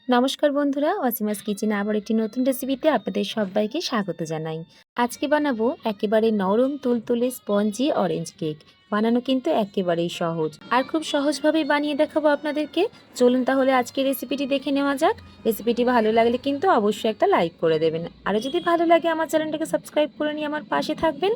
নমস্কার বন্ধুরা, অসীমাস কিচেনে আবার একটি নতুন রেসিপিতে আপনাদের সবাইকে স্বাগত জানাই। আজকে বানাবো একেবারে নরম তুলতুলে স্পঞ্জি অরেঞ্জ কেক। বানানো কিন্তু একেবারেই সহজ আর খুব সহজভাবেই বানিয়ে দেখাবো আপনাদেরকে। চলুন তাহলে আজকে রেসিপিটি দেখে নেওয়া যাক। রেসিপিটি ভালো লাগলে কিন্তু অবশ্যই একটা লাইক করে দেবেন, আর যদি ভালো লাগে আমার চ্যানেলটাকে সাবস্ক্রাইব করে নিয়ে আমার পাশে থাকবেন।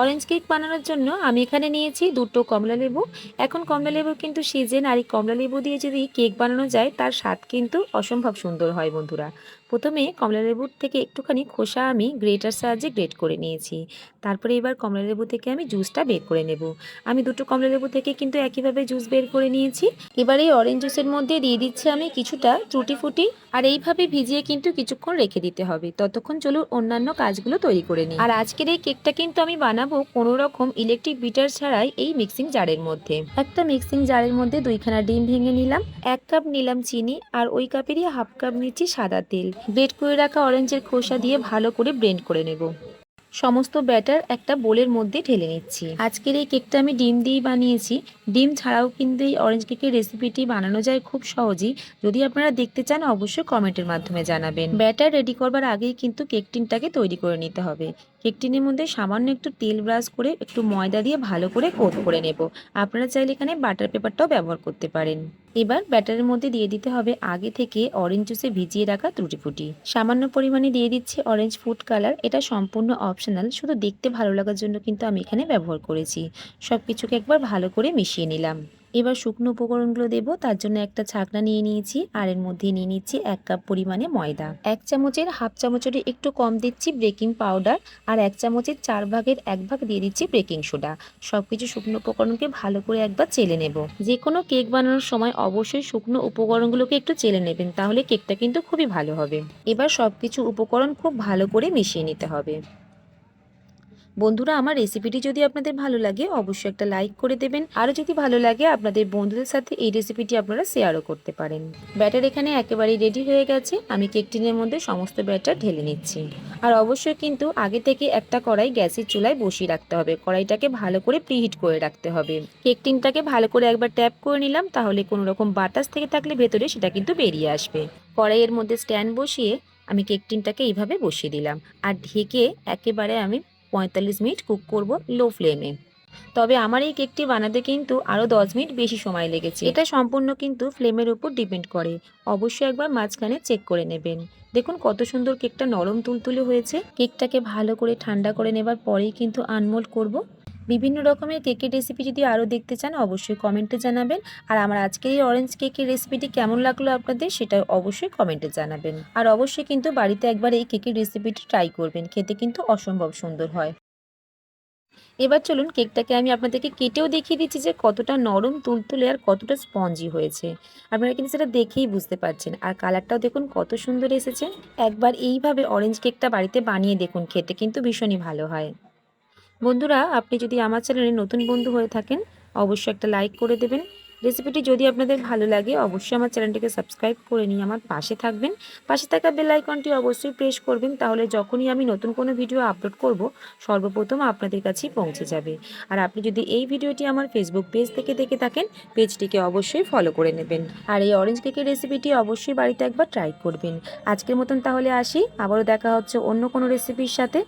অরেঞ্জ কেক বানানোর জন্য আমি এখানে নিয়েছি দুটো কমলা লেবু। এখন কমলা লেবুর কিন্তু সিজন, আর এই কমলা লেবু দিয়ে যদি কেক বানানো যায় তার স্বাদ কিন্তু অসম্ভব সুন্দর হয় বন্ধুরা। প্রথমে কমলা লেবুর থেকে একটুখানি খোসা আমি গ্রেটার সাহায্যে গ্রেট করে নিয়েছি। তারপরে এবার কমলা লেবু থেকে আমি জুসটা বের করে নেব। আমি দুটো কমলা লেবু থেকে কিন্তু একইভাবে জুস বের করে নিয়েছি। এবার এই অরেঞ্জ জুসের মধ্যে দিয়ে দিচ্ছি আমি কিছুটা টুটি ফুটি, আর এইভাবে ভিজিয়ে কিন্তু কিছুক্ষণ রেখে দিতে হবে। ততক্ষণ চলুন অন্যান্য কাজগুলো তৈরি করে নিই। আর আজকের এই কেকটা কিন্তু আমি বানাবো কোনো রকম ইলেকট্রিক বিটার ছাড়াই এই মিক্সিং জারের মধ্যে। একটা মিক্সিং জারের মধ্যে 2খানা ডিম ভেঙে নিলাম, 1 কাপ নিলাম চিনি, আর ওই কাপেরই 1/2 কাপ নিচ্ছি সাদা তেল। গ্রেট করে রাখা অরেঞ্জের খোসা দিয়ে ভালো করে ব্লেন্ড করে নেব। সমস্ত ব্যাটার একটা বোলের মধ্যে ঢেলে নিচ্ছি। আজকের এই কেকটা আমি ডিম দিয়েই বানিয়েছি। ডিম ছাড়াও কিন্তু এই অরেঞ্জ কেকের রেসিপিটি বানানো যায় খুব সহজেই। যদি আপনারা দেখতে চান অবশ্যই কমেন্টের মাধ্যমে জানাবেন। ব্যাটার রেডি করবার আগেই কিন্তু কেক টিনটাকে তৈরি করে নিতে হবে। কেক টিনের মধ্যে সামান্য একটু তেল ব্রাশ করে একটু ময়দা দিয়ে ভালো করে কোট করে নেব। আপনারা চাইলে এখানে বাটার পেপারটাও ব্যবহার করতে পারেন। এবার ব্যাটারের মধ্যে দিয়ে দিতে হবে আগে থেকে অরেঞ্জ জুসে ভিজিয়ে রাখা টুটি ফুটি। সামান্য পরিমাণে দিয়ে দিচ্ছি অরেঞ্জ ফুড কালার। এটা সম্পূর্ণ অপশনাল, শুধু দেখতে ভালো লাগার জন্য কিন্তু আমি এখানে ব্যবহার করেছি। সব কিছুকে একবার ভালো করে মিশিয়ে নিলাম। এবার শুকনো উপকরণগুলো দেবো। তার জন্য একটা ছাঁকনা নিয়ে নিয়েছি, আর এর মধ্যে নিয়ে নিচ্ছি 1 কাপ পরিমাণে ময়দা। 1 চামচের হাফ চামচের একটু কম দিচ্ছি বেকিং পাউডার, আর 1 চামচের 4 ভাগের 1 ভাগ দিয়ে দিচ্ছি বেকিং সোডা। সবকিছু শুকনো উপকরণকে ভালো করে একবার চেলে নেব। যে কোনো কেক বানানোর সময় অবশ্যই শুকনো উপকরণগুলোকে একটু চেলে নেবেন, তাহলে কেকটা কিন্তু খুবই ভালো হবে। এবার সবকিছু উপকরণ খুব ভালো করে মিশিয়ে নিতে হবে। বন্ধুরা, আমার রেসিপিটি যদি আপনাদের ভালো লাগে অবশ্যই একটা লাইক করে দেবেন, আরও যদি ভালো লাগে আপনাদের বন্ধুদের সাথে এই রেসিপিটি আপনারা শেয়ারও করতে পারেন। ব্যাটার এখানে একেবারেই রেডি হয়ে গেছে। আমি কেক টিনের মধ্যে সমস্ত ব্যাটার ঢেলে নিচ্ছি। আর অবশ্যই কিন্তু আগে থেকে একটা কড়াই গ্যাসের চুলায় বসিয়ে রাখতে হবে। কড়াইটাকে ভালো করে প্রিহিট করে রাখতে হবে। কেক টিনটাকে ভালো করে একবার ট্যাপ করে নিলাম, তাহলে কোনো রকম বাতাস থেকে থাকলে ভেতরে সেটা কিন্তু বেরিয়ে আসবে। কড়াইয়ের মধ্যে স্ট্যান্ড বসিয়ে আমি কেক টিনটাকে এইভাবে বসিয়ে দিলাম, আর ঢেকে একেবারে আমি 45 মিনিট কুক করব লো ফ্লেমে। তবে আমার এই কেকটি বানাতে কিন্তু আরও 10 মিনিট বেশি সময় লেগেছে। এটা সম্পূর্ণ কিন্তু ফ্লেমের উপর ডিপেন্ড করে। অবশ্যই একবার মাঝখানে চেক করে নেবেন। দেখুন কত সুন্দর কেকটা নরম তুলতুলে হয়েছে। কেকটাকে ভালো করে ঠান্ডা করে নেবার পরেই কিন্তু আনমোল্ড করব। বিভিন্ন রকমের কেকের রেসিপি যদি আরও দেখতে চান অবশ্যই কমেন্টে জানাবেন। আর আমার আজকের এই অরেঞ্জ কেকের রেসিপিটি কেমন লাগলো আপনাদের সেটা অবশ্যই কমেন্টে জানাবেন। আর অবশ্যই কিন্তু বাড়িতে একবার এই কেকের রেসিপিটি ট্রাই করবেন, খেতে কিন্তু অসম্ভব সুন্দর হয়। এবার চলুন কেকটাকে আমি আপনাদেরকে কেটেও দেখিয়ে দিচ্ছি যে কতটা নরম তুলতুলে আর কতটা স্পঞ্জি হয়েছে। আপনারা কিন্তু সেটা দেখেই বুঝতে পারছেন। আর কালারটাও দেখুন কত সুন্দর এসেছে। একবার এইভাবে অরেঞ্জ কেকটা বাড়িতে বানিয়ে দেখুন, খেতে কিন্তু ভীষণই ভালো হয়। বন্ধুরা, আপনি যদি আমার চ্যানেলে নতুন বন্ধু হয়ে থাকেন অবশ্যই একটা লাইক করে দেবেন। রেসিপিটি যদি আপনাদের ভালো লাগে অবশ্যই আমার চ্যানেলটিকে সাবস্ক্রাইব করে নিয়ে আমার পাশে থাকবেন। পাশে থাকা বেল আইকনটি অবশ্যই প্রেস করবেন, তাহলে যখনই আমি নতুন কোনো ভিডিও আপলোড করব সর্বপ্রথম আপনাদের কাছেই পৌঁছে যাবে। আর আপনি যদি এই ভিডিওটি আমার ফেসবুক পেজ থেকে দেখে থাকেন পেজটিকে অবশ্যই ফলো করে নেবেন। আর এই অরেঞ্জ কেকের রেসিপিটি অবশ্যই বাড়িতে একবার ট্রাই করবেন। আজকের মতন তাহলে আসি, আবারও দেখা হচ্ছে অন্য কোনো রেসিপির সাথে।